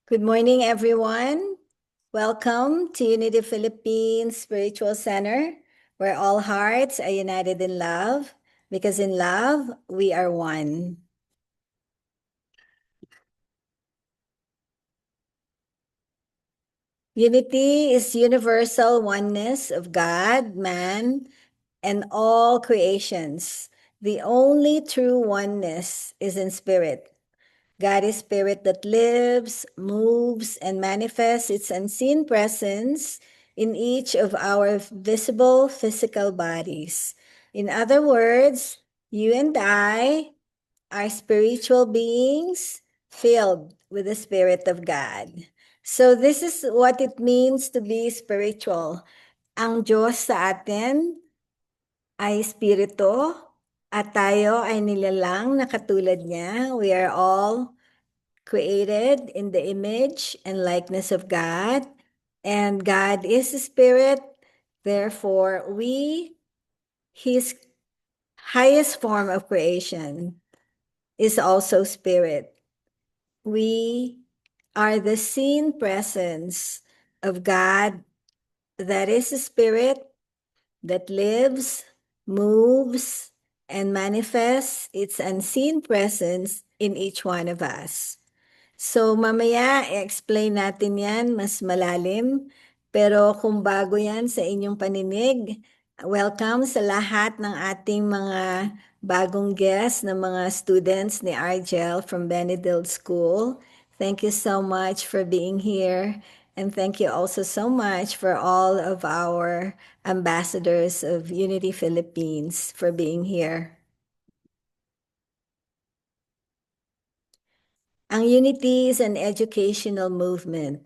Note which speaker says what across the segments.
Speaker 1: Good morning, everyone. Welcome to Unity Philippines Spiritual Center, where all hearts are united in love, because in love, we are one. Unity is universal oneness of God, man, and all creations. The only true oneness is in spirit. God is spirit that lives, moves, and manifests its unseen presence in each of our visible physical bodies. In other words, you and I are spiritual beings filled with the Spirit of God. So this is what it means to be spiritual. Ang Diyos sa atin ay espiritu at tayo ay nilalang na katulad niya. We are all created in the image and likeness of God, and God is a spirit. Therefore, his highest form of creation, is also spirit. We are the seen presence of God that is a spirit that lives, moves, and manifests its unseen presence in each one of us. So mamaya i-explain natin yan mas malalim. Pero kung bago yan sa inyong paninig, welcome sa lahat ng ating mga bagong guests na mga students ni Argel from Benedict School. Thank you so much for being here. And thank you also so much for all of our ambassadors of Unity Philippines for being here. Ang Unity is an educational movement.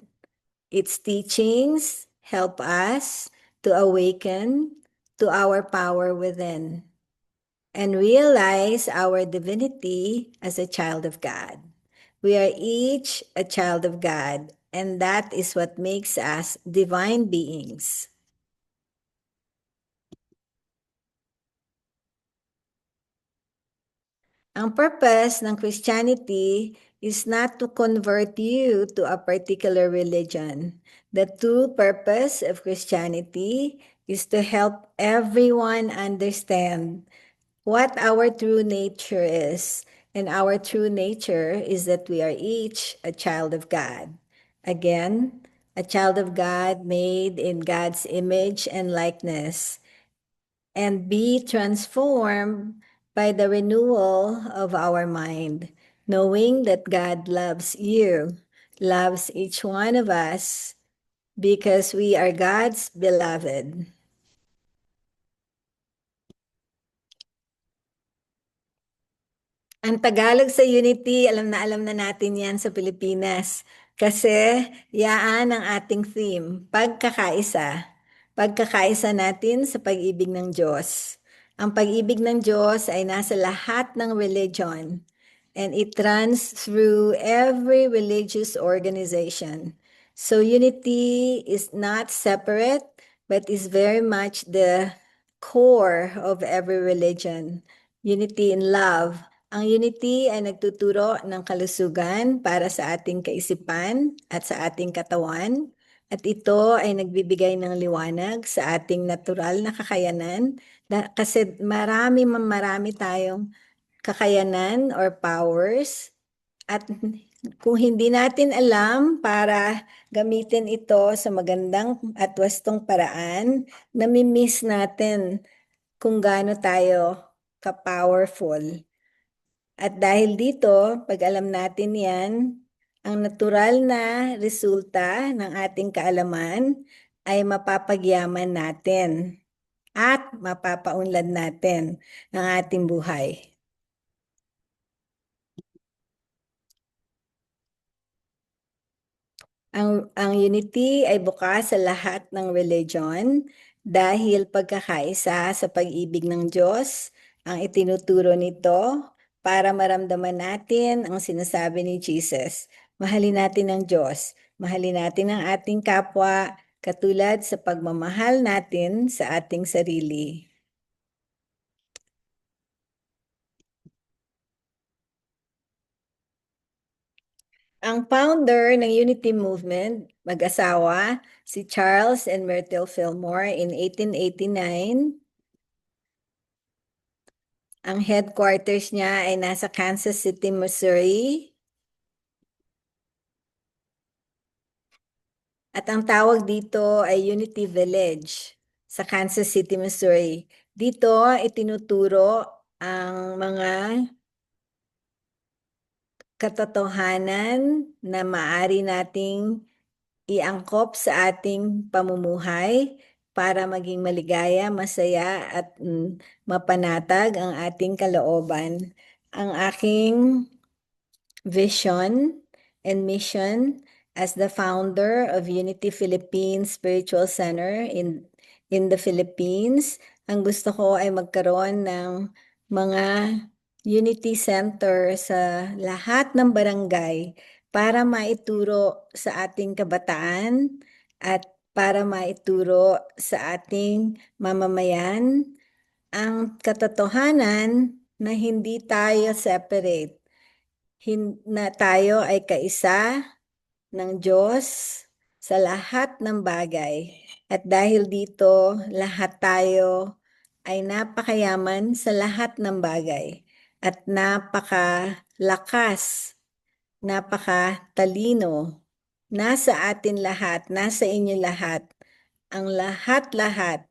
Speaker 1: Its teachings help us to awaken to our power within and realize our divinity as a child of God. We are each a child of God, and that is what makes us divine beings. Ang purpose ng Christianity is not to convert you to a particular religion. The true purpose of Christianity is to help everyone understand what our true nature is. And our true nature is that we are each a child of God. Again, a child of God made in God's image and likeness, and be transformed by the renewal of our mind, knowing that God loves you, loves each one of us, because we are God's beloved. Ang Tagalog sa Unity, alam na natin yan sa Pilipinas. Kasi yaan ang ating theme, pagkakaisa. Pagkakaisa natin sa pag-ibig ng Diyos. Ang pag-ibig ng Diyos ay nasa lahat ng religion, and it runs through every religious organization. So unity is not separate, but is very much the core of every religion. Unity in love. Ang unity ay nagtuturo ng kalusugan para sa ating kaisipan at sa ating katawan. At ito ay nagbibigay ng liwanag sa ating natural na kakayanan. Kasi marami tayong kakayanan or powers. At kung hindi natin alam para gamitin ito sa magandang at wastong paraan, nami-miss natin kung gaano tayo ka-powerful. At dahil dito, pag alam natin yan, ang natural na resulta ng ating kaalaman ay mapapagyaman natin at mapapaunlad natin ang ating buhay. Ang unity ay bukas sa lahat ng religion dahil pagkakaisa sa pag-ibig ng Diyos ang itinuturo nito para maramdaman natin ang sinasabi ni Jesus. Mahalin natin ang Diyos, mahalin natin ang ating kapwa katulad sa pagmamahal natin sa ating sarili. Ang founder ng Unity Movement, mag-asawa, si Charles and Myrtle Fillmore in 1889. Ang headquarters niya ay nasa Kansas City, Missouri. At ang tawag dito ay Unity Village sa Kansas City, Missouri. Dito itinuturo ang mga katotohanan na maaari nating iangkop sa ating pamumuhay para maging maligaya, masaya at mapanatag ang ating kalooban. Ang aking vision and mission as the founder of Unity Philippines Spiritual Center in the Philippines. Ang gusto ko ay magkaroon ng mga Unity Center sa lahat ng barangay para maituro sa ating kabataan at para maituro sa ating mamamayan ang katotohanan na hindi tayo separate, na tayo ay kaisa ng Diyos sa lahat ng bagay. At dahil dito, lahat tayo ay napakayaman sa lahat ng bagay at napakalakas, napakatalino. Nasa atin lahat, nasa inyo lahat, ang lahat-lahat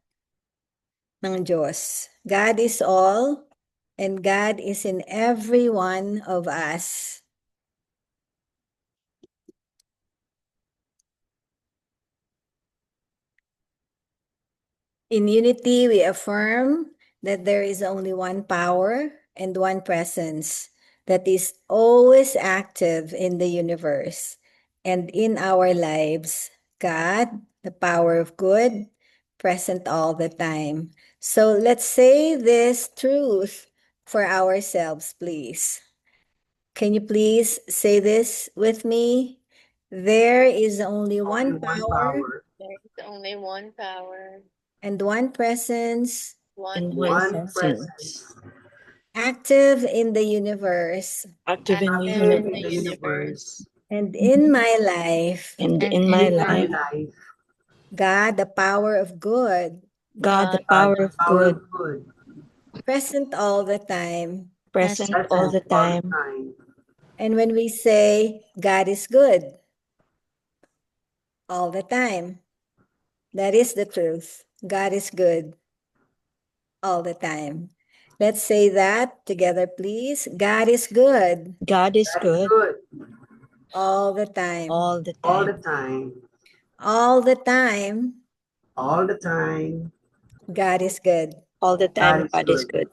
Speaker 1: ng Diyos. God is all, and God is in every one of us. In unity, we affirm that there is only one power and one presence that is always active in the universe and in our lives. God, the power of good, present all the time. So let's say this truth for ourselves, please. Can you please say this with me? There is only one power
Speaker 2: There is only one power,
Speaker 1: and one presence
Speaker 2: one
Speaker 3: presence
Speaker 1: active in the universe
Speaker 3: active in the
Speaker 2: active in the
Speaker 3: universe
Speaker 1: and in my life.
Speaker 3: and
Speaker 2: and
Speaker 3: in my life.
Speaker 1: God, the power of good,
Speaker 3: God, the power of good,
Speaker 1: present all the time.
Speaker 3: present all the time.
Speaker 1: And when we say God is good all the time, that is the truth. God is good all the time. Let's say that together, please. God is good
Speaker 3: God is good
Speaker 1: all the time.
Speaker 3: all the time.
Speaker 1: All the time,
Speaker 4: All the time,
Speaker 1: God is good.
Speaker 3: All the time,
Speaker 4: God
Speaker 3: God
Speaker 4: is
Speaker 3: is good.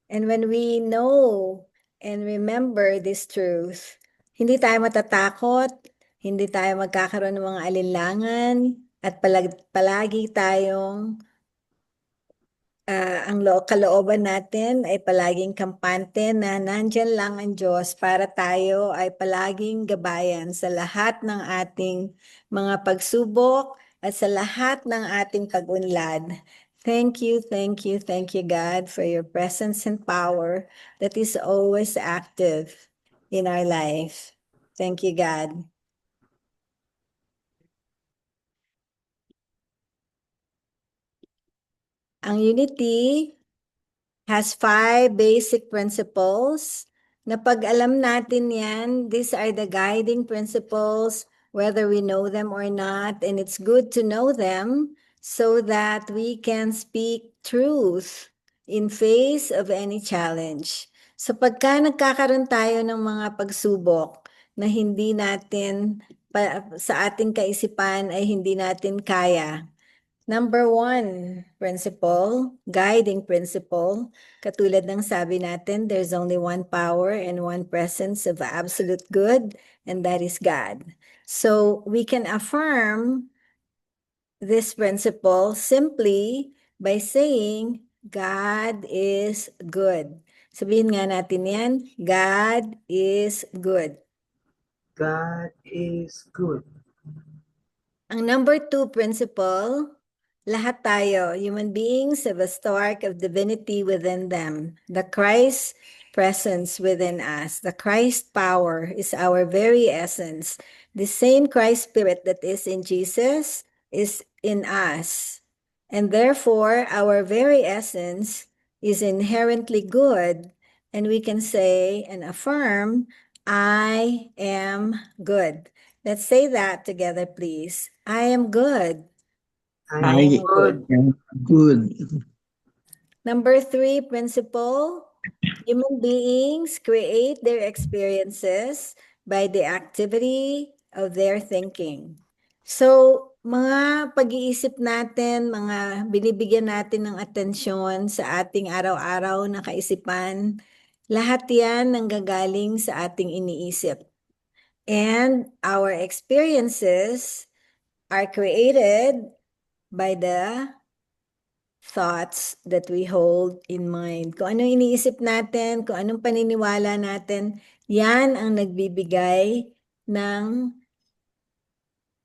Speaker 1: And when we know and remember this truth, hindi tayo matatakot, hindi tayo magkakaroon ng mga alinlangan, at palagi tayong ang kalooban natin ay palaging kampante na nandyan lang ang Diyos para tayo ay palaging gabayan sa lahat ng ating mga pagsubok at sa lahat ng ating pag-unlad. Thank you, thank you, thank you, God, for your presence and power that is always active in our life. Thank you, God. Ang unity has 5 basic principles. Na pag alam natin yan, these are the guiding principles, whether we know them or not, and it's good to know them so that we can speak truth in face of any challenge. So pagka nagkakaroon tayo ng mga pagsubok na hindi natin, sa ating kaisipan ay hindi natin kaya, Number 1 principle, guiding principle, katulad ng sabi natin, there's only one power and one presence of absolute good, and that is God. So we can affirm this principle simply by saying, God is good. Sabihin nga natin yan, God is good.
Speaker 4: God is good.
Speaker 1: Ang number 2 principle, lahat tayo, human beings have a spark of divinity within them. The Christ presence within us. The Christ power is our very essence. The same Christ spirit that is in Jesus is in us. And therefore, our very essence is inherently good. And we can say and affirm, I am good. Let's say that together, please. I am good.
Speaker 4: I am good.
Speaker 5: am good.
Speaker 1: Number 3 principle, human beings create their experiences by the activity of their thinking. So, mga pag-iisip natin, mga binibigyan natin ng atensyon sa ating araw-araw na kaisipan, lahat yan nanggagaling sa ating iniisip. And our experiences are created by the thoughts that we hold in mind. Kung anong iniisip natin, kung anong paniniwala natin, yan ang nagbibigay ng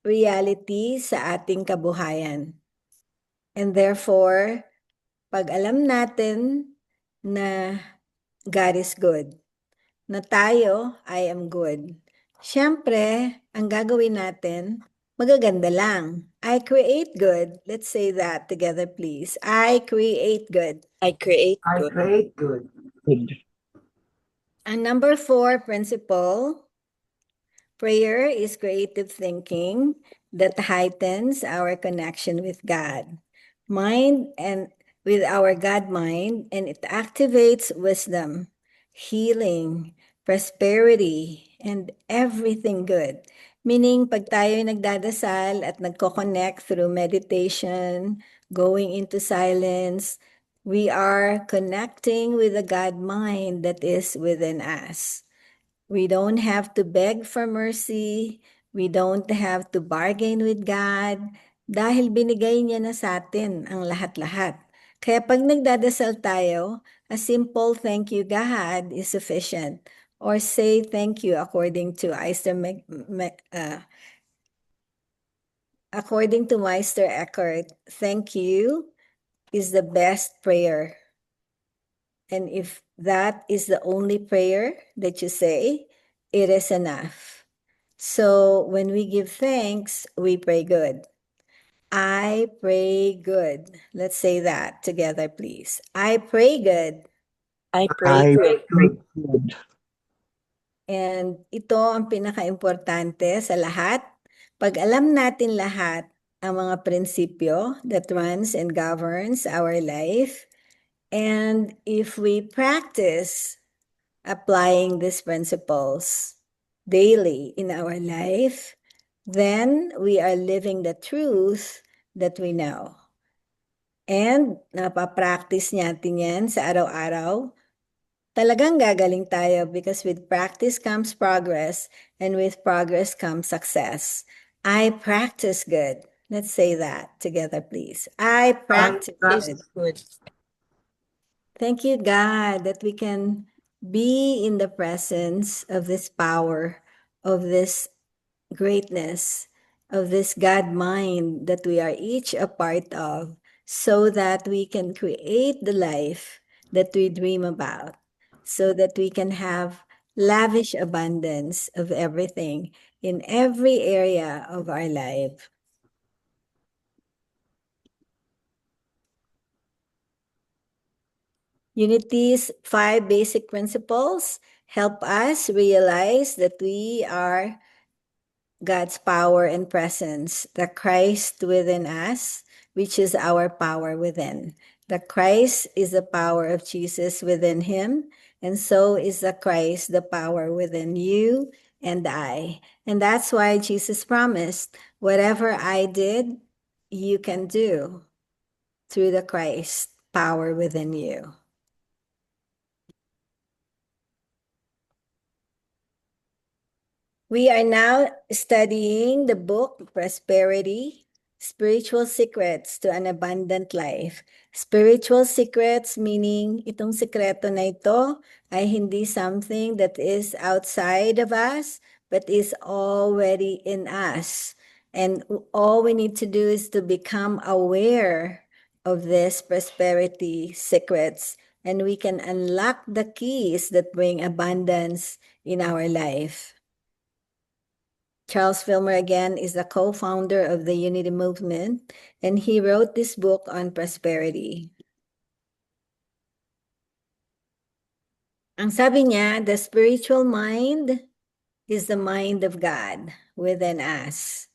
Speaker 1: reality sa ating kabuhayan. And therefore, pag alam natin na God is good, na tayo, I am good, syempre, ang gagawin natin, magaganda lang. I create good. Let's say that together, please. I create good.
Speaker 3: I create
Speaker 4: I
Speaker 3: good.
Speaker 4: create good.
Speaker 1: And number 4 principle, prayer is creative thinking that heightens our connection with God. Mind and with our God mind, and it activates wisdom, healing, prosperity, and everything good. Meaning, pag tayo nagdadasal at nagko-connect through meditation, going into silence, we are connecting with the God mind that is within us. We don't have to beg for mercy. We don't have to bargain with God dahil binigay niya na sa atin ang lahat-lahat. Kaya pag nagdadasal tayo, a simple thank you God is sufficient. Or say thank you according to Meister Eckhart. Thank you is the best prayer. And if that is the only prayer that you say, it is enough. So when we give thanks, we pray good. I pray good. Let's say that together, please. I pray good.
Speaker 3: I pray good.
Speaker 5: Good.
Speaker 1: And ito ang pinaka-importante sa lahat. Pag alam natin lahat ang mga prinsipyo that runs and governs our life, and if we practice applying these principles daily in our life, then we are living the truth that we know. And napapractice natin yan sa araw-araw, talagang gagaling tayo because with practice comes progress, and with progress comes success. I practice good. Let's say that together, please. I practice
Speaker 4: practice
Speaker 1: good.
Speaker 3: Good.
Speaker 1: Thank you, God, that we can be in the presence of this power, of this greatness, of this God mind that we are each a part of, so that we can create the life that we dream about, so that we can have lavish abundance of everything in every area of our life. Unity's 5 basic principles help us realize that we are God's power and presence, the Christ within us, which is our power within. The Christ is the power of Jesus within him, and so is the Christ, the power within you and I. And that's why Jesus promised, whatever I did, you can do through the Christ power within you. We are now studying the book Prosperity, Spiritual Secrets to an Abundant Life. Spiritual secrets meaning itong sikreto na ito ay hindi something that is outside of us, but is already in us. And all we need to do is to become aware of these prosperity secrets and we can unlock the keys that bring abundance in our life. Charles Filmer, again, is the co-founder of the Unity Movement, and he wrote this book on prosperity. Ang sabi niya, the spiritual mind is the mind of God within us.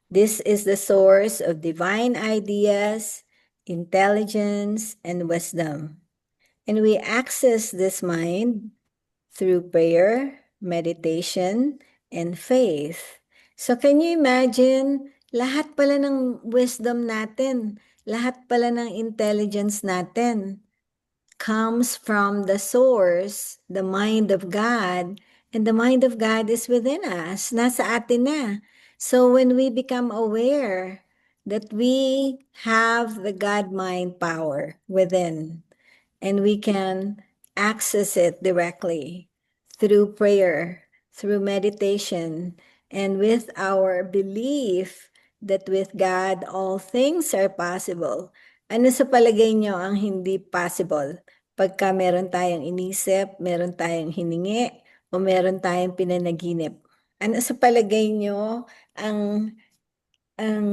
Speaker 1: This is the source of divine ideas, intelligence, and wisdom. And we access this mind through prayer, meditation, and faith. So can you imagine, lahat pala ng wisdom natin, lahat pala ng intelligence natin comes from the source, the mind of God, and the mind of God is within us. Nasa atin na. So when we become aware that we have the God-mind power within, and we can access it directly through prayer, through meditation, and with our belief that with God all things are possible. Ano sa palagay nyo ang hindi possible? Pagka meron tayong inisip, meron tayong hiningi, o meron tayong pinanaginip. Ano sa palagay nyo ang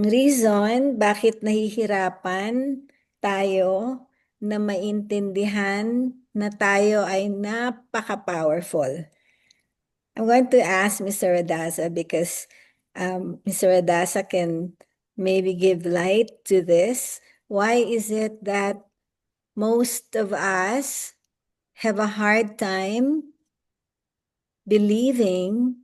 Speaker 1: reason bakit nahihirapan tayo na maintindihan na tayo ay napaka-powerful? I'm going to ask Mr. Radasa because Mr. Radasa can maybe give light to this. Why is it that most of us have a hard time believing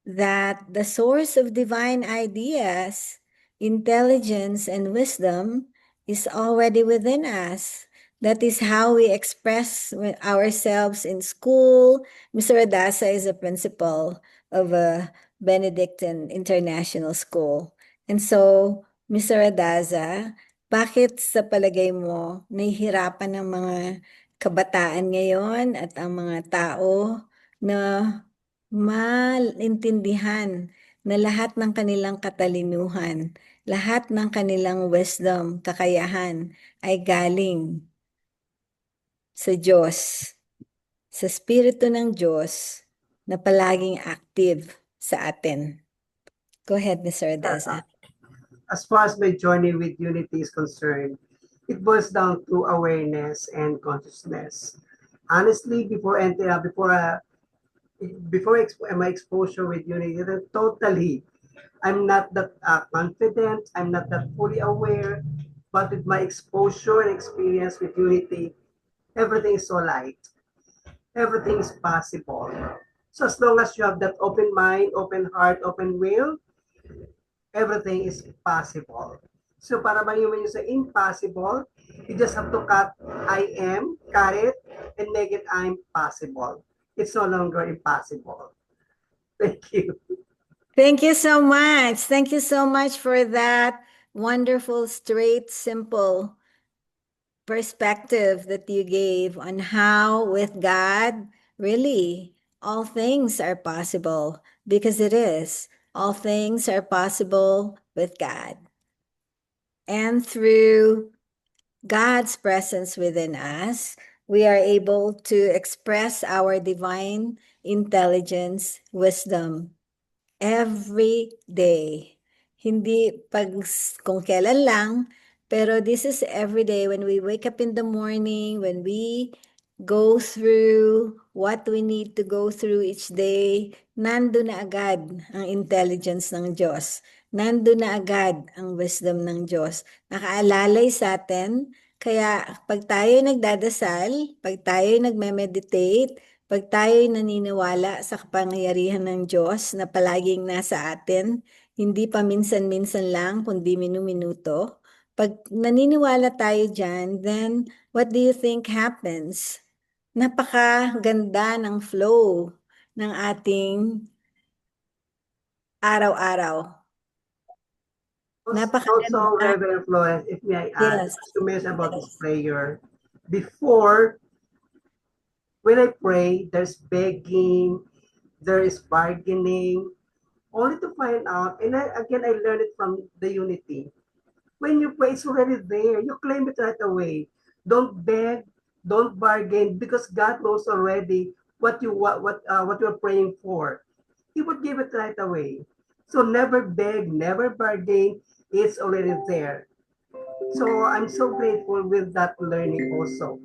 Speaker 1: that the source of divine ideas, intelligence, and wisdom is already within us? That is how we express ourselves in school. Mr. Adasa is a principal of a Benedictine International School. And so, Mr. Adasa, bakit sa palagay mo nahihirapan ng mga kabataan ngayon at ang mga tao na maintindihan na lahat ng kanilang katalinuhan, lahat ng kanilang wisdom, kakayahan ay galing sa Diyos, sa Espiritu ng Diyos na palaging active sa atin? Go ahead, Mr. Adasa.
Speaker 4: As far as my journey with Unity is concerned, it boils down to awareness and consciousness. Honestly, before my exposure with Unity, totally, I'm not that confident, I'm not that fully aware, but with my exposure and experience with Unity, everything is so light. Everything is possible. So as long as you have that open mind, open heart, open will, everything is possible. So para mayuman yung sa impossible, you just have to cut I am, cut it, and make it I'm possible. It's no longer impossible. Thank you.
Speaker 1: Thank you so much. Thank you so much for that wonderful, straight, simple perspective that you gave on how with God, really, all things are possible, because it is. All things are possible with God. And through God's presence within us, we are able to express our divine intelligence, wisdom, every day. Hindi kung kailan lang, pero this is every day. When we wake up in the morning, when we go through what we need to go through each day, nandun na agad ang intelligence ng Diyos. Nandun na agad ang wisdom ng Diyos. Nakaalalay sa atin. Kaya pag tayo nagdadasal, pag tayo nagme-meditate, pag tayo'y naniniwala sa kapangyarihan ng Diyos na palaging nasa atin, hindi pa minsan-minsan lang, kundi minu-minuto, pag naniniwala tayo dyan, then what do you think happens? Napakaganda ng flow ng ating araw-araw.
Speaker 4: Also, Reverend Florence, if may I add,
Speaker 1: Yes.
Speaker 4: you mentioned about this prayer. Before, when I pray, there's begging, there is bargaining, only to find out, and I learned it from the Unity. When you pray, it's already there. You claim it right away. Don't beg, Don't bargain because God knows already what you what you're praying for. He would give it right away. So never beg, never bargain. It's already there. So I'm so grateful with that learning also.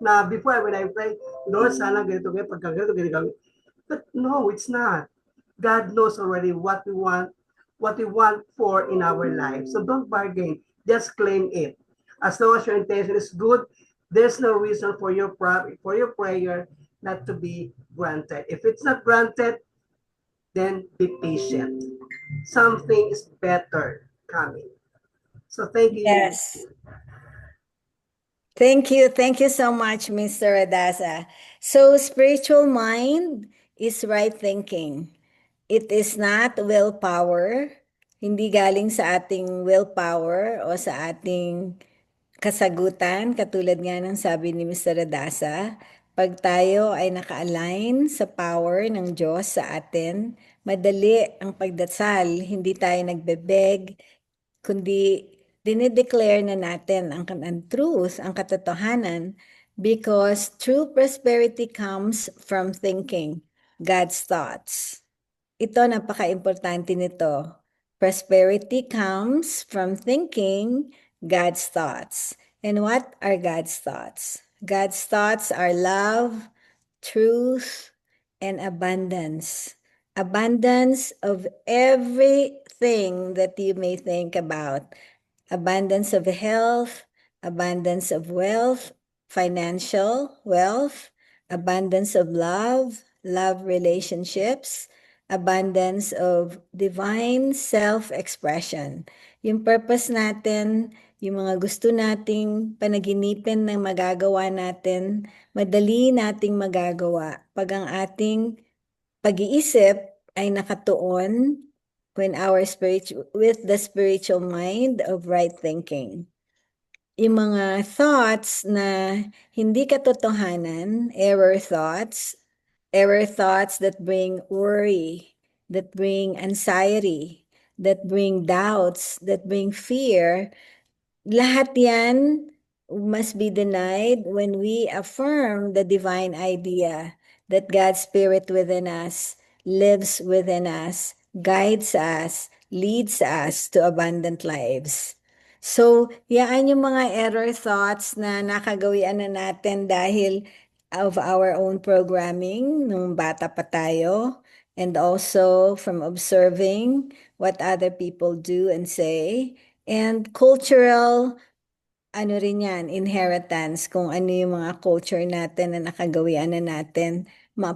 Speaker 4: Now before when I pray, Lord, sana ganito ganito, pagka ganito, ganito, ganito. But no, it's not. God knows already what we want for in our life. So don't bargain. Just claim it. As long as your intention is good, there's no reason for your prayer not to be granted. If it's not granted, then be patient. Something is better coming. So thank you.
Speaker 1: Yes. Thank you. Thank you so much, Mr. Adasa. So, spiritual mind is right thinking. It is not willpower. Hindi galing sa ating willpower o sa ating kasagutan, katulad nga ng sabi ni Mr. Adasa. Pag tayo ay naka-align sa power ng Diyos sa atin, madali ang pagdasal. Hindi tayo nagbebeg, kundi dinideclare na natin ang truth, ang katotohanan, because true prosperity comes from thinking God's thoughts. Ito, napaka-importante nito. Prosperity comes from thinking God's thoughts. And what are God's thoughts? God's thoughts are love, truth, and abundance. Abundance of everything that you may think about. Abundance of health, abundance of wealth, financial wealth, abundance of love, love relationships, abundance of divine self-expression. Yung purpose natin, yung mga gusto nating panaginipin ng magagawa natin, madali nating magagawa pag ang ating pag-iisip ay nakatuon with the spiritual mind of right thinking. Yung mga thoughts na hindi katotohanan, error thoughts that bring worry, that bring anxiety, that bring doubts, that bring fear, lahat yan must be denied when we affirm the divine idea that God's Spirit within us lives within us, guides us, leads us to abundant lives. So, yan yung mga error thoughts na nakagawian na natin dahil of our own programming nung bata pa tayo, and also from observing what other people do and say, and cultural, ano rin yan, inheritance, kung ano yung mga culture natin na nakagawian na natin.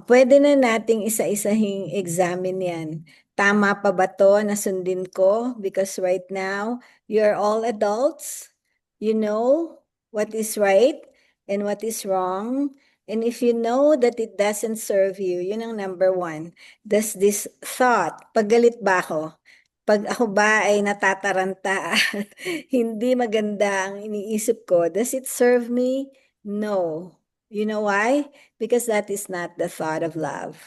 Speaker 1: Pwede na nating isa-isahing examine yan. Tama pa ba to na sundin ko? Because right now, you're all adults. You know what is right and what is wrong. And if you know that it doesn't serve you, yun ang number one. Does this thought, paggalit ba ako? Pag ako ba ay natataranta at hindi maganda ang iniisip ko, does it serve me? No. You know why? Because that is not the thought of love.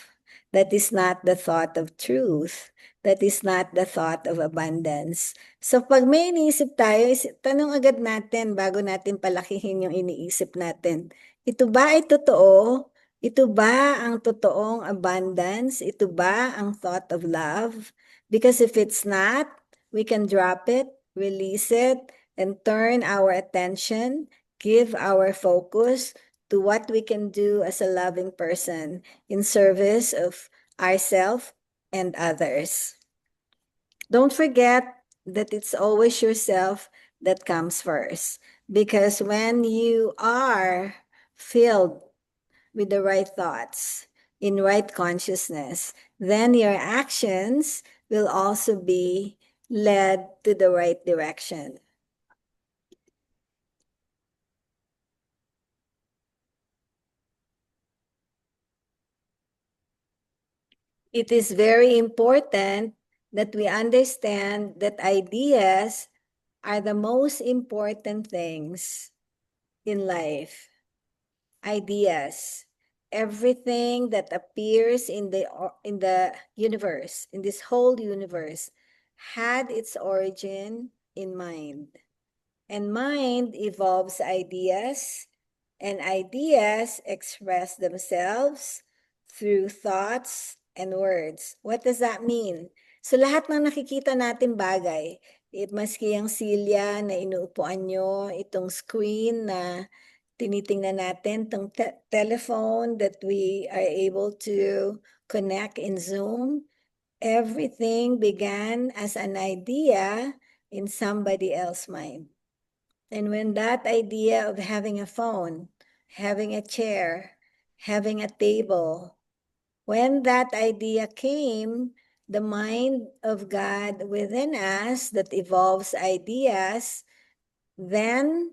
Speaker 1: That is not the thought of truth. That is not the thought of abundance. So pag may iniisip tayo, tanong agad natin bago natin palakihin yung iniisip natin. Ito ba ay totoo? Ito ba ang totoong abundance? Ito ba ang thought of love? Because if it's not, we can drop it, release it, and turn our attention, give our focus to what we can do as a loving person in service of ourselves and others. Don't forget that it's always yourself that comes first. Because when you are filled with the right thoughts, in right consciousness, then your actions will also be led to the right direction. It is very important that we understand that ideas are the most important things in life. Ideas. Everything that appears in the universe, in this whole universe, had its origin in mind. And mind evolves ideas, and ideas express themselves through thoughts and words. What does that mean? So lahat ng nakikita natin bagay, maski ang silya na inuupuan nyo, itong screen na tinitingnan natin, itong telephone that we are able to connect in Zoom, everything began as an idea in somebody else's mind. And when that idea of having a phone, having a chair, having a table, when that idea came, the mind of God within us that evolves ideas then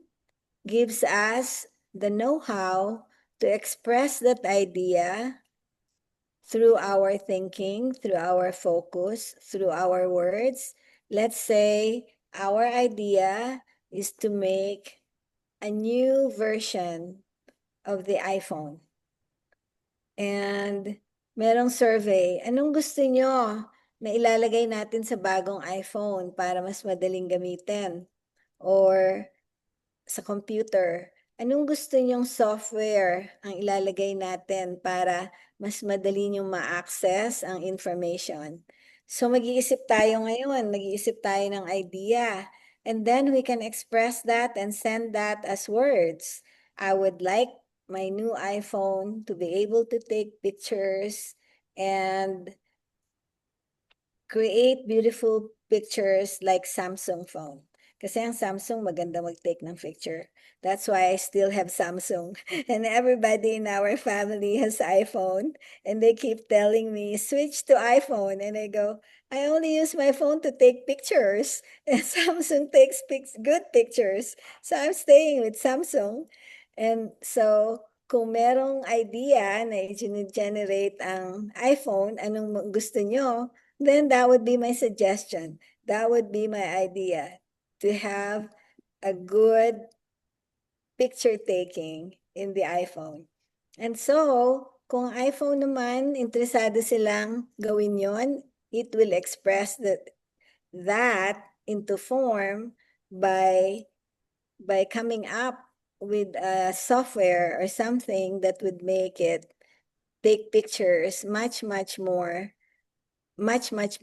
Speaker 1: gives us the know-how to express that idea through our thinking, through our focus, through our words. Let's say our idea is to make a new version of the iPhone. And merong survey, anong gusto nyo na ilalagay natin sa bagong iPhone para mas madaling gamitin? Or sa computer, anong gusto nyong software ang ilalagay natin para mas madali nyong ma-access ang information? So mag-iisip tayo ngayon, mag-iisip tayo ng idea. And then we can express that and send that as words. I would like my new iPhone to be able to take pictures and create beautiful pictures like Samsung phone. Kasi ang Samsung maganda mag-take ng picture. That's why I still have Samsung. And everybody in our family has iPhone. And they keep telling me, switch to iPhone. And I go, I only use my phone to take pictures. And Samsung takes good pictures. So I'm staying with Samsung. And so, kung merong idea na i-generate ang iPhone, anong gusto nyo, then that would be my suggestion. That would be my idea, to have a good picture taking in the iPhone. And so, kung iPhone naman, interesado silang gawin yon, it will express that into form by coming up with a software or something that would make it take pictures much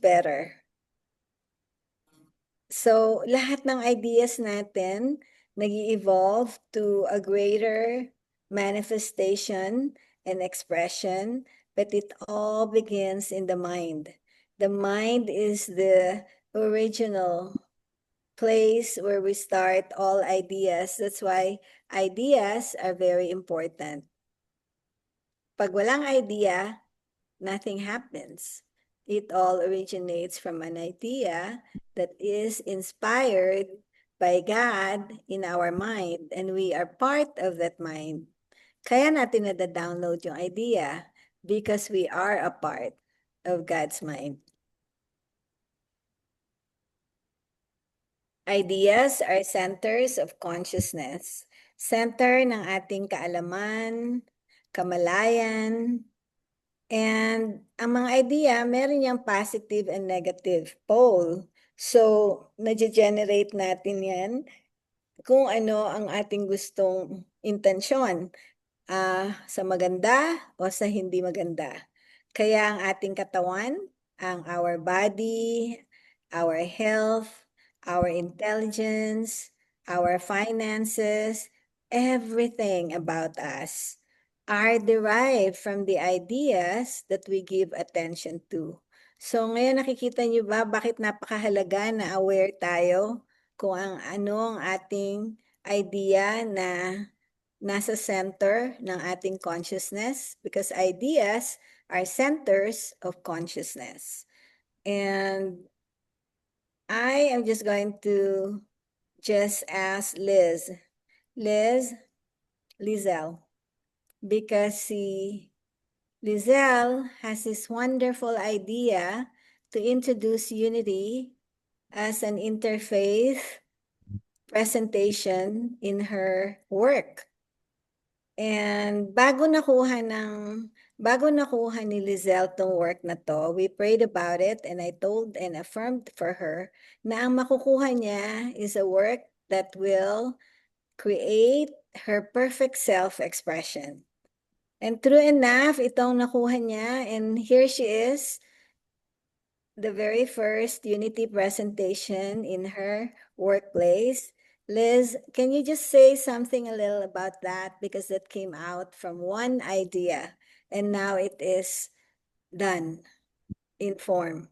Speaker 1: better. So, lahat ng ideas natin nag-evolve to a greater manifestation and expression, but it all begins in the mind. The mind is the original place where we start all ideas. That's why ideas are very important. Pag walang idea, nothing happens. It all originates from an idea that is inspired by God in our mind, and we are part of that mind. Kaya natin nada-download yung idea because we are a part of God's mind. Ideas are centers of consciousness. Center ng ating kaalaman, kamalayan, and ang mga idea, meron niyang positive and negative pole. So, nage-generate natin yan kung ano ang ating gustong intensyon, sa maganda o sa hindi maganda. Kaya ang ating katawan, ang our body, our health, our intelligence, our finances, everything about us are derived from the ideas that we give attention to. So ngayon nakikita niyo ba bakit napakahalaga na aware tayo kung ano ang ating idea na nasa center ng ating consciousness, because ideas are centers of consciousness. And I am just going to just ask Lizelle, because Lizelle has this wonderful idea to introduce unity as an interfaith presentation in her work. And bago nakuha ni Lizelle tong work na to, we prayed about it, and I told and affirmed for her na ang makukuha niya is a work that will create her perfect self-expression. And true enough, itong nakuha niya, and here she is, the very first Unity presentation in her workplace. Liz, can you just say something a little about that? Because that came out from one idea and now it is done in form.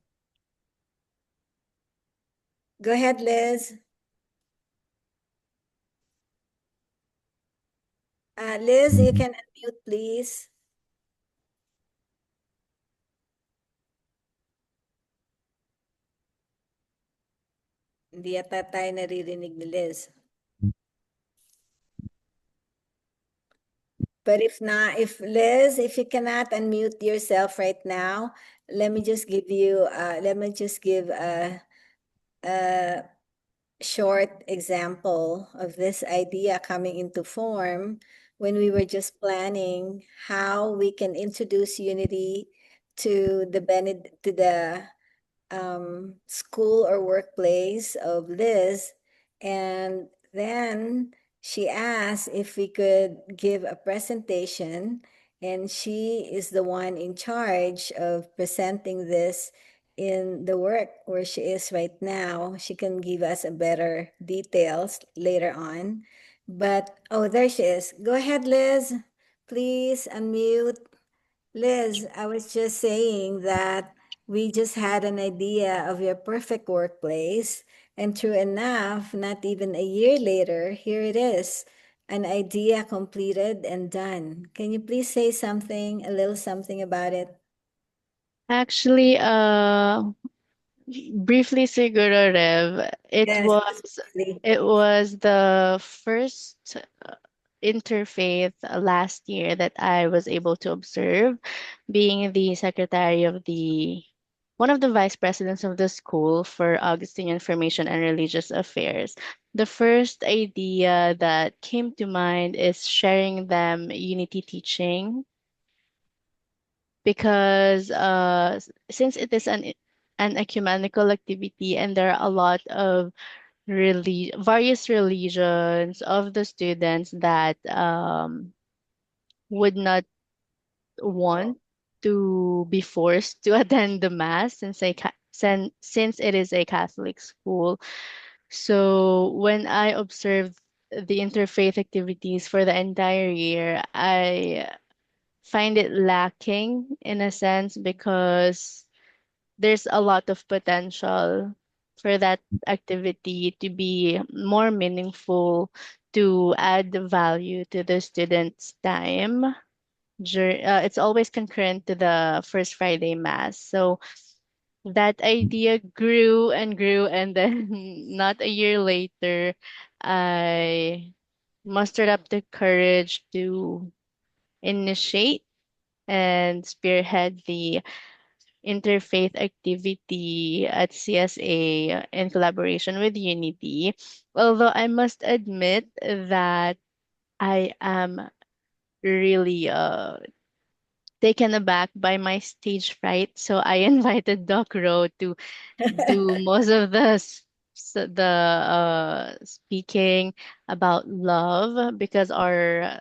Speaker 1: Go ahead, Liz. Liz, you can unmute, please. Hindi yata tayo naririnig ni Liz. But if not, if Liz, if you cannot unmute yourself right now, let me just give a short example of this idea coming into form when we were just planning how we can introduce unity to the school or workplace of Liz. And then she asked if we could give a presentation, and she is the one in charge of presenting this in the work where she is right now. She can give us a better details later on. But, oh, there she is. Go ahead, Liz. Please unmute. Liz, I was just saying that we just had an idea of your perfect workplace, and true enough, not even a year later, here it is, an idea completed and done. Can you please say something, a little something about it?
Speaker 2: Actually, briefly, siguro, Rev,
Speaker 1: Yes, just briefly.
Speaker 2: it was the first interfaith last year that I was able to observe, being the secretary of the one of the vice presidents of the school for Augustine Information and Religious Affairs. The first idea that came to mind is sharing them unity teaching because since it is an ecumenical activity and there are a lot of various religions of the students that would not want to be forced to attend the mass since it is a Catholic school. So when I observed the interfaith activities for the entire year, I find it lacking in a sense because there's a lot of potential for that activity to be more meaningful, to add value to the students' time. It's always concurrent to the first Friday Mass. So that idea grew and grew, and then not a year later, I mustered up the courage to initiate and spearhead the interfaith activity at CSA in collaboration with Unity. Although I must admit that I am really taken aback by my stage fright, so I invited Doc Ro to do most of the speaking about love because our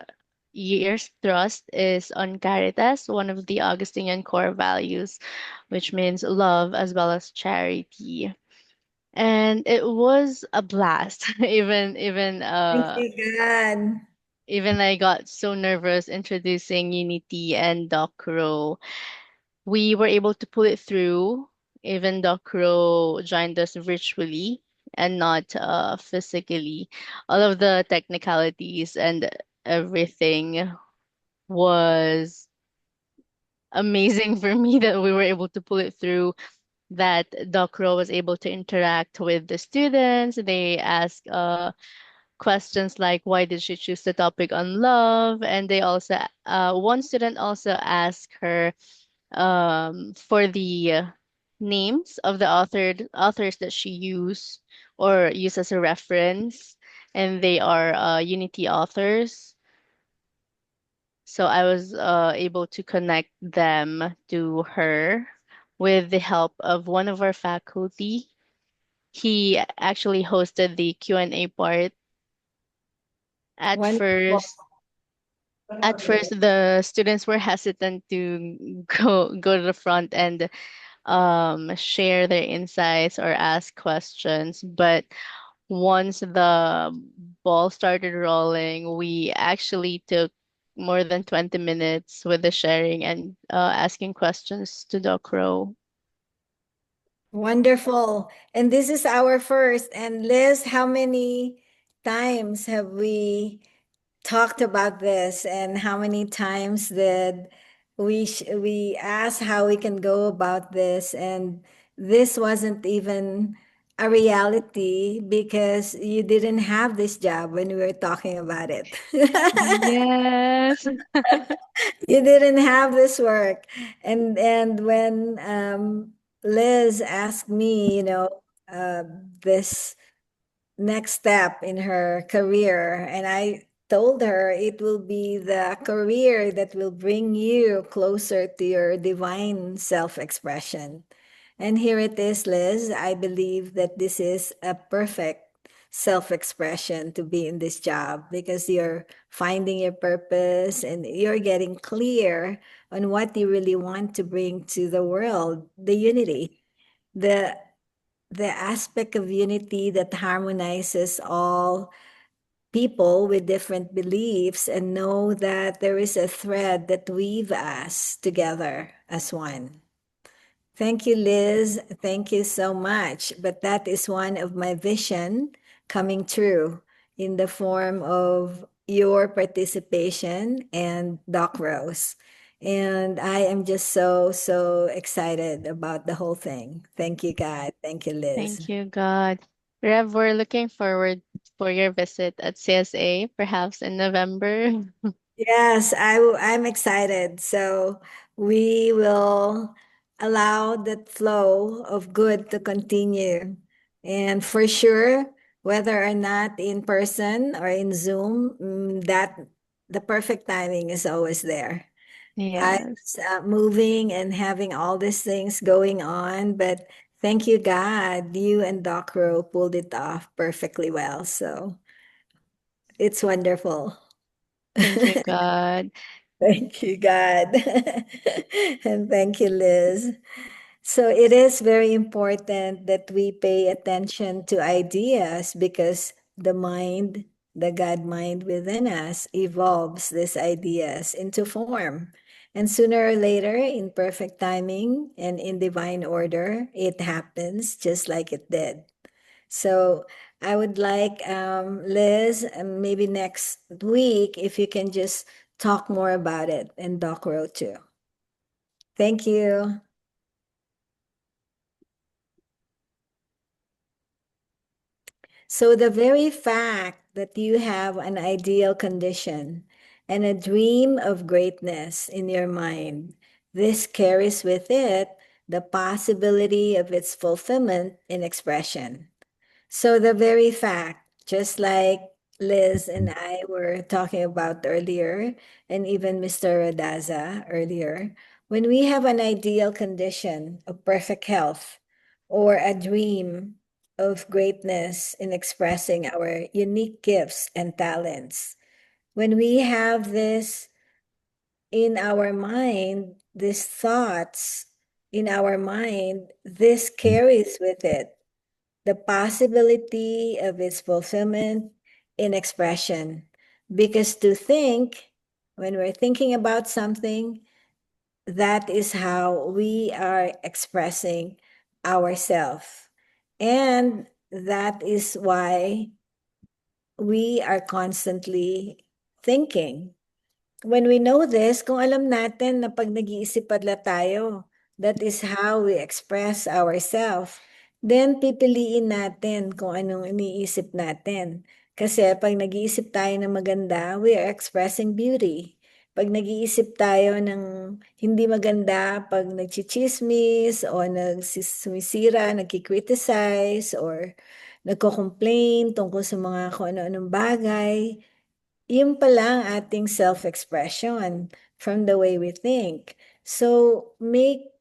Speaker 2: year's thrust is on Caritas, one of the Augustinian core values, which means love as well as charity. And it was a blast.
Speaker 1: Thank you, God.
Speaker 2: Even I got so nervous introducing Unity and Docro. We were able to pull it through. Even Docro joined us virtually and not physically. All of the technicalities and everything was amazing for me that we were able to pull it through. That Docro was able to interact with the students. They ask questions like why did she choose the topic on love, and they also one student also asked her for the names of the authors that she used or used as a reference, and they are Unity authors. So I was able to connect them to her with the help of one of our faculty. He actually hosted the Q&A part, At
Speaker 1: Wonderful.
Speaker 2: first the students were hesitant to go to the front and share their insights or ask questions, but once the ball started rolling, we actually took more than 20 minutes with the sharing and asking questions to Doc Row.
Speaker 1: Wonderful. And this is our first. And Liz, how many times have we talked about this, and how many times did we ask how we can go about this, and this wasn't even a reality because you didn't have this job when we were talking about it.
Speaker 2: Yes.
Speaker 1: You didn't have this work. And when Liz asked me, this next step in her career, and I told her it will be the career that will bring you closer to your divine self-expression. And here it is, Liz. I believe that this is a perfect self-expression to be in this job because you're finding your purpose and you're getting clear on what you really want to bring to the world, the unity, the aspect of unity that harmonizes all people with different beliefs and know that there is a thread that weaves us together as one. Thank you, Liz. Thank you so much. But that is one of my vision coming true in the form of your participation and Doc Rose. And I am just so, so excited about the whole thing. Thank you, God. Thank you, Liz.
Speaker 2: Thank you, God. Rev, we're looking forward for your visit at CSA, perhaps in November.
Speaker 1: Yes, I'm excited. So we will allow that flow of good to continue. And for sure, whether or not in person or in Zoom, that the perfect timing is always there. I
Speaker 2: Yes.
Speaker 1: was moving and having all these things going on, but thank you, God, you and Doc Ro pulled it off perfectly well. So it's wonderful.
Speaker 2: Thank you, God.
Speaker 1: Thank you, God. And thank you, Liz. So it is very important that we pay attention to ideas because the mind, the God mind within us, evolves these ideas into form. And sooner or later, in perfect timing and in divine order, it happens just like it did. So I would like Liz, maybe next week, if you can just talk more about it, and Doc Ro too. Thank you. So the very fact that you have an ideal condition and a dream of greatness in your mind, this carries with it the possibility of its fulfillment in expression. So the very fact, just like Liz and I were talking about earlier, and even Mr. Radaza earlier, when we have an ideal condition of perfect health or a dream of greatness in expressing our unique gifts and talents, when we have this in our mind, these thoughts in our mind, this carries with it the possibility of its fulfillment in expression. Because to think, when we're thinking about something, that is how we are expressing ourselves. And that is why we are constantly thinking. When we know this, kung alam natin na pag nag-iisip padla tayo, that is how we express ourselves, then pipiliin natin kung anong iniisip natin. Kasi pag nag-iisip tayo ng maganda, we are expressing beauty. Pag nag-iisip tayo ng hindi maganda, pag nagchichismis o nagsumisira, nagkikriticize or nagko-complain tungkol sa mga kung ano-anong bagay, yun pala ang ating self-expression from the way we think. So make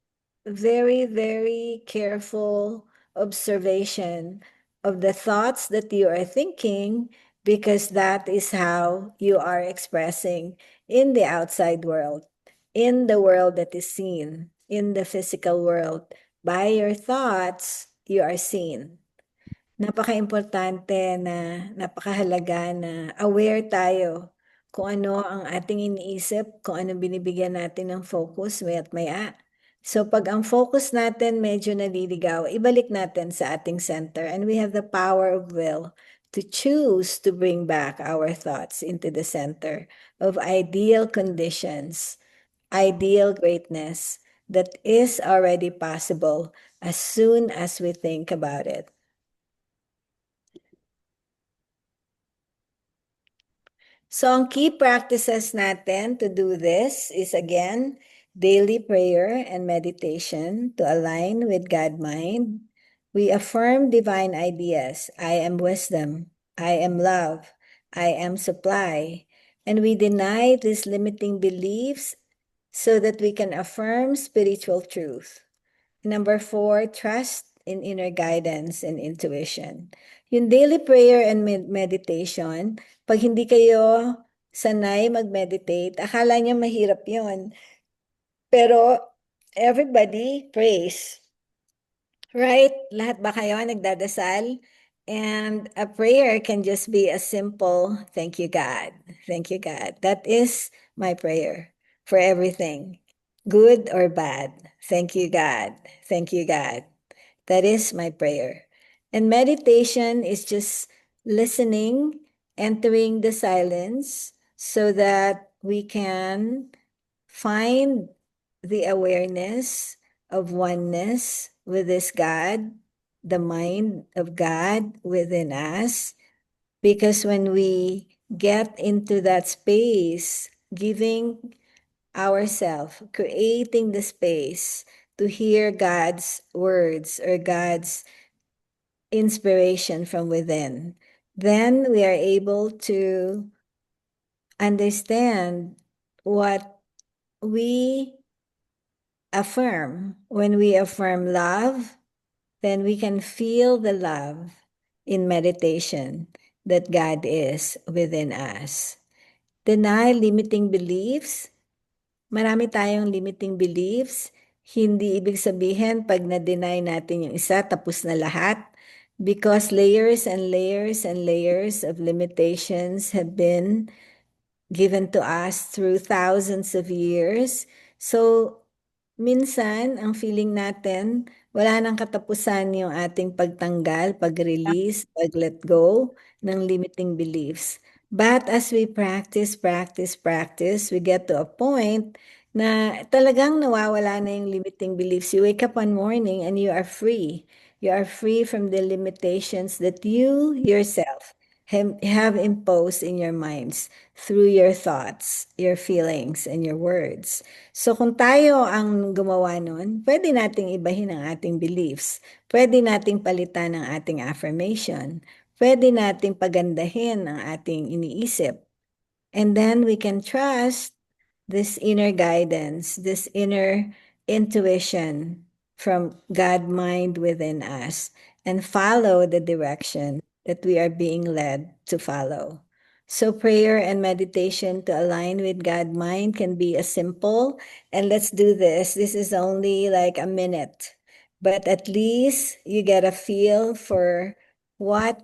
Speaker 1: very, very careful observation of the thoughts that you are thinking because that is how you are expressing in the outside world, in the world that is seen, in the physical world. By your thoughts, you are seen. Napaka-importante na napakahalaga na aware tayo kung ano ang ating iniisip, kung ano binibigyan natin ng focus maya't maya. So pag ang focus natin medyo naliligaw, ibalik natin sa ating center, and we have the power of will to choose to bring back our thoughts into the center of ideal conditions, ideal greatness that is already possible as soon as we think about it. So ang key practices natin to do this is, again, daily prayer and meditation to align with God mind. We affirm divine ideas. I am wisdom. I am love. I am supply. And we deny these limiting beliefs so that we can affirm spiritual truth. Number 4, trust in inner guidance and intuition. Yung daily prayer and meditation, pag hindi kayo sanay mag-meditate, akala niyo mahirap yon. Pero everybody prays. Right? Lahat ba kayo nagdadasal? And a prayer can just be a simple, thank you, God. Thank you, God. That is my prayer for everything, good or bad. Thank you, God. Thank you, God. That is my prayer. And meditation is just listening, entering the silence so that we can find the awareness of oneness with this God, the mind of God within us. Because when we get into that space, giving ourselves, creating the space to hear God's words or God's inspiration from within, then we are able to understand what we affirm. When we affirm love, then we can feel the love in meditation that God is within us. Deny limiting beliefs. Marami tayong limiting beliefs. Hindi ibig sabihin pag na-deny natin yung isa, tapos na lahat. Because layers and layers and layers of limitations have been given to us through thousands of years. So, minsan, ang feeling natin, wala nang katapusan yung ating pagtanggal, pag-release, pag-let go ng limiting beliefs. But as we practice, we get to a point na talagang nawawala na yung limiting beliefs. You wake up one morning and you are free. You are free from the limitations that you yourself have imposed in your minds through your thoughts, your feelings, and your words. So kung tayo ang gumawa nun, pwede nating ibahin ang ating beliefs. Pwede nating palitan ang ating affirmation. Pwede nating pagandahin ang ating iniisip. And then we can trust this inner guidance, this inner intuition from God mind within us, and follow the direction that we are being led to follow. So prayer and meditation to align with God mind can be as simple, and let's do this. This is only like a minute, but at least you get a feel for what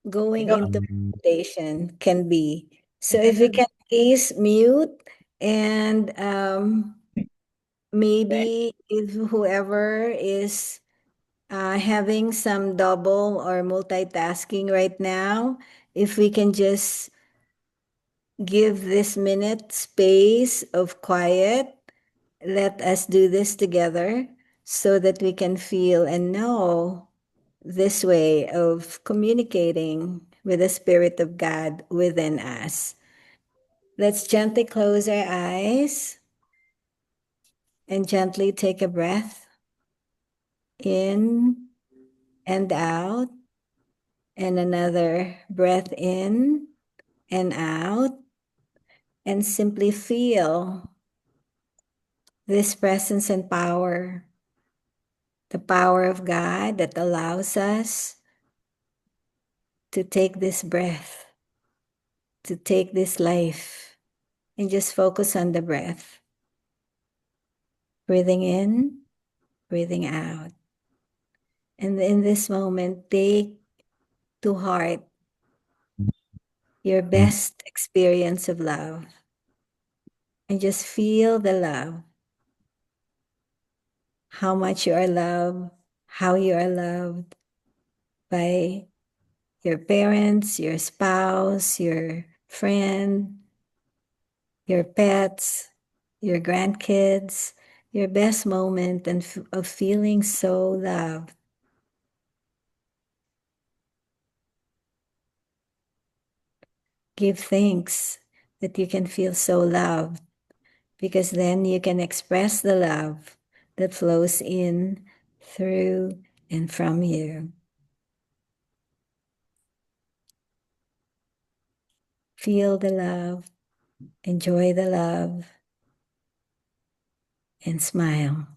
Speaker 1: going into meditation can be. So if you can please mute, and maybe if whoever is having some double or multitasking right now, if we can just give this minute space of quiet, let us do this together so that we can feel and know this way of communicating with the Spirit of God within us. Let's gently close our eyes and gently take a breath in and out, and another breath in and out, and simply feel this presence and power, the power of God that allows us to take this breath to take this life and just focus on the breath. Breathing in, breathing out. And in this moment, take to heart your best experience of love and just feel the love. How much you are loved, how you are loved by your parents, your spouse, your friend, your pets, your grandkids, your best moment of feeling so loved. Give thanks that you can feel so loved, because then you can express the love that flows in, through, and from you. Feel the love, enjoy the love, and smile.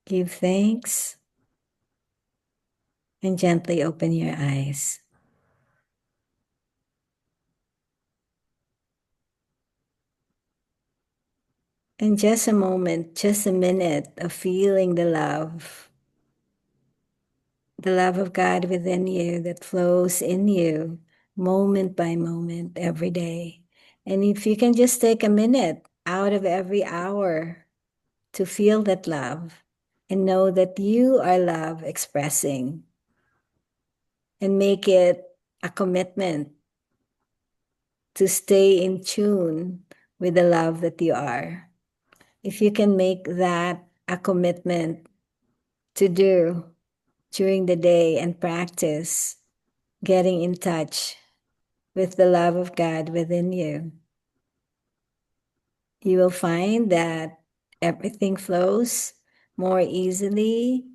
Speaker 1: Give thanks and gently open your eyes. And just a moment, just a minute of feeling the love of God within you that flows in you moment by moment every day. And if you can just take a minute out of every hour to feel that love and know that you are love expressing, and make it a commitment to stay in tune with the love that you are. If you can make that a commitment to do during the day and practice getting in touch with the love of God within you, you will find that everything flows more easily,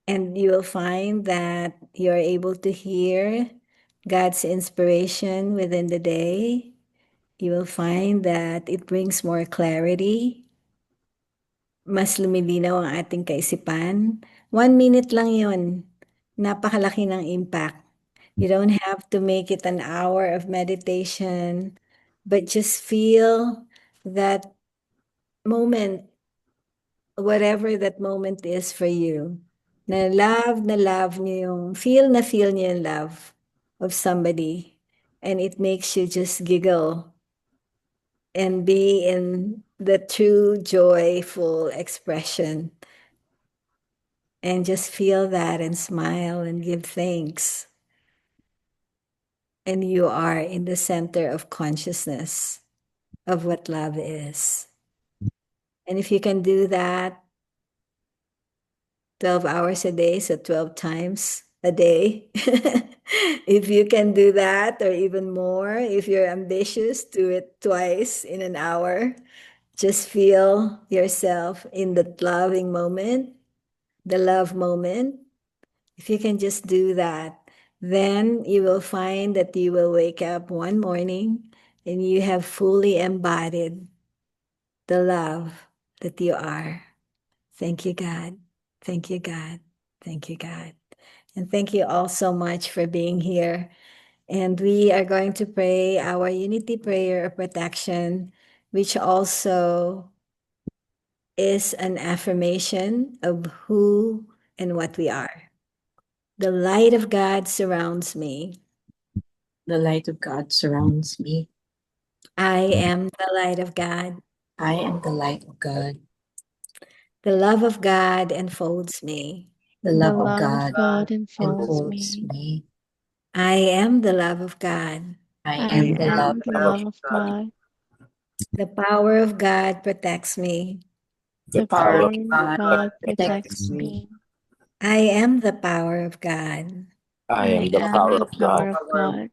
Speaker 1: and you will find that you're able to hear God's inspiration within the day. You will find that it brings more clarity. Mas lumilinaw ang ating kaisipan. 1 minute lang yun. Napakalaki ng impact. You don't have to make it an hour of meditation, but just feel that moment, whatever that moment is for you. Na love niyo yung, feel niyo yung love of somebody. And it makes you just giggle and be in the true joyful expression, and just feel that and smile and give thanks. And you are in the center of consciousness of what love is. And if you can do that 12 hours a day, so 12 times a day, if you can do that, or even more, if you're ambitious, do it twice in an hour. Just feel yourself in the loving moment, the love moment. If you can just do that, then you will find that you will wake up one morning and you have fully embodied the love that you are. Thank you, God. Thank you, God. Thank you, God. And thank you all so much for being here. And we are going to pray our unity prayer of protection, which also is an affirmation of who and what we are. The light of God surrounds me.
Speaker 3: The light of God surrounds me.
Speaker 1: I am the light of God.
Speaker 3: I am the light of God.
Speaker 1: The love of God enfolds me.
Speaker 3: The
Speaker 2: The
Speaker 3: love of
Speaker 2: love of
Speaker 3: God
Speaker 2: God enfolds
Speaker 3: enfolds
Speaker 2: me.
Speaker 3: me.
Speaker 1: I am the love of God.
Speaker 3: I
Speaker 2: I
Speaker 3: am the love
Speaker 2: am the love of God.
Speaker 1: The power of God protects me.
Speaker 2: The
Speaker 3: power
Speaker 2: power
Speaker 3: of
Speaker 2: of
Speaker 3: God
Speaker 2: God
Speaker 3: protects
Speaker 2: protects
Speaker 3: me.
Speaker 2: me.
Speaker 1: I am the power of God.
Speaker 6: I
Speaker 2: I
Speaker 6: am the
Speaker 2: am
Speaker 6: power
Speaker 2: the
Speaker 6: of God.
Speaker 2: power of God.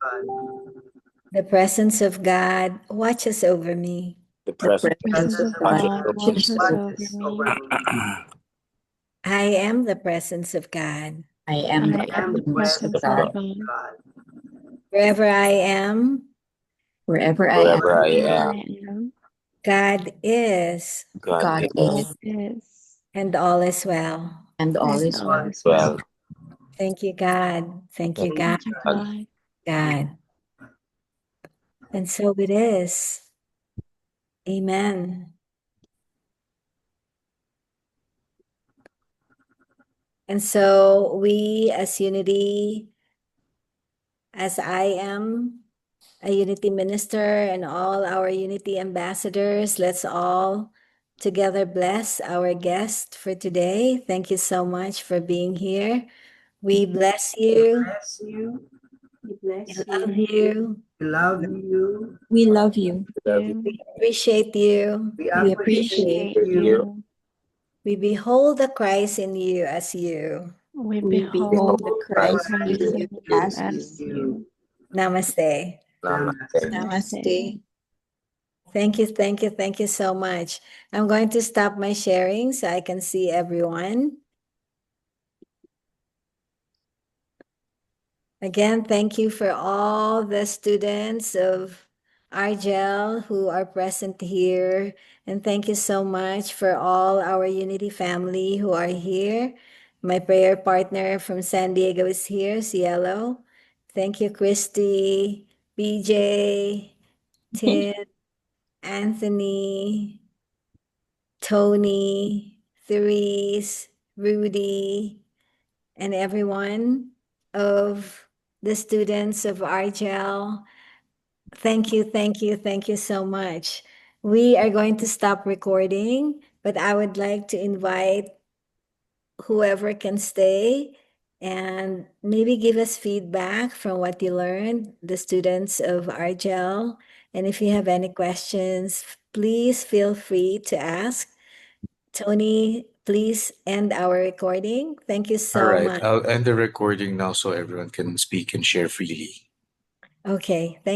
Speaker 1: The presence of God watches over me.
Speaker 6: The
Speaker 3: The
Speaker 6: presence
Speaker 2: The
Speaker 6: of
Speaker 2: presence
Speaker 3: presence
Speaker 6: God
Speaker 3: of
Speaker 2: of
Speaker 6: watches
Speaker 3: God
Speaker 2: God
Speaker 6: over me.
Speaker 3: watches
Speaker 2: watches
Speaker 3: over
Speaker 2: over me.
Speaker 1: I am the presence of God.
Speaker 3: I am the
Speaker 2: I am the
Speaker 3: presence of
Speaker 2: presence of
Speaker 3: God.
Speaker 2: God.
Speaker 1: Wherever I am,
Speaker 3: Wherever I am,
Speaker 6: Wherever I
Speaker 2: Wherever
Speaker 6: am,
Speaker 2: I am,
Speaker 1: God is,
Speaker 6: God
Speaker 3: God
Speaker 6: is
Speaker 2: God
Speaker 3: is,
Speaker 2: is,
Speaker 1: and all is well.
Speaker 3: and all
Speaker 2: and
Speaker 3: is
Speaker 2: all
Speaker 3: well.
Speaker 2: is
Speaker 6: well.
Speaker 2: well.
Speaker 1: Thank you, God. Thank you, God.
Speaker 2: Thank you, God.
Speaker 1: God. And so it is. Amen. And so we as Unity, as I am a Unity minister and all our Unity ambassadors, let's all together bless our guest for today. Thank you so much for being here. We bless you.
Speaker 4: Bless you.
Speaker 3: We bless
Speaker 1: We love you.
Speaker 4: We love you.
Speaker 3: We love you.
Speaker 1: We appreciate you.
Speaker 4: We
Speaker 3: We
Speaker 4: appreciate
Speaker 3: appreciate
Speaker 4: you.
Speaker 1: We behold the Christ in you as you.
Speaker 2: We
Speaker 3: We behold
Speaker 2: behold
Speaker 3: the Christ
Speaker 2: Christ
Speaker 3: in
Speaker 2: in
Speaker 3: you
Speaker 2: you
Speaker 3: as
Speaker 2: as
Speaker 3: you.
Speaker 2: you.
Speaker 1: Namaste.
Speaker 4: Namaste.
Speaker 3: Namaste.
Speaker 1: Thank you, thank you, thank you so much. I'm going to stop my sharing so I can see everyone. Again, thank you for all the students of Argel who are present here. And thank you so much for all our Unity family who are here. My prayer partner from San Diego is here, Cielo. Thank you, Christy, BJ, Tim, Anthony, Tony, Therese, Rudy, and everyone of the students of Argel. Thank you, thank you, thank you so much. We are going to stop recording, but I would like to invite whoever can stay and maybe give us feedback from what you learned, the students of Argel. And if you have any questions, please feel free to ask. Tony, please end our recording. Thank you
Speaker 6: All
Speaker 1: so
Speaker 6: right,
Speaker 1: much.
Speaker 6: I'll end the recording now so everyone can speak and share freely.
Speaker 1: Okay, thank you.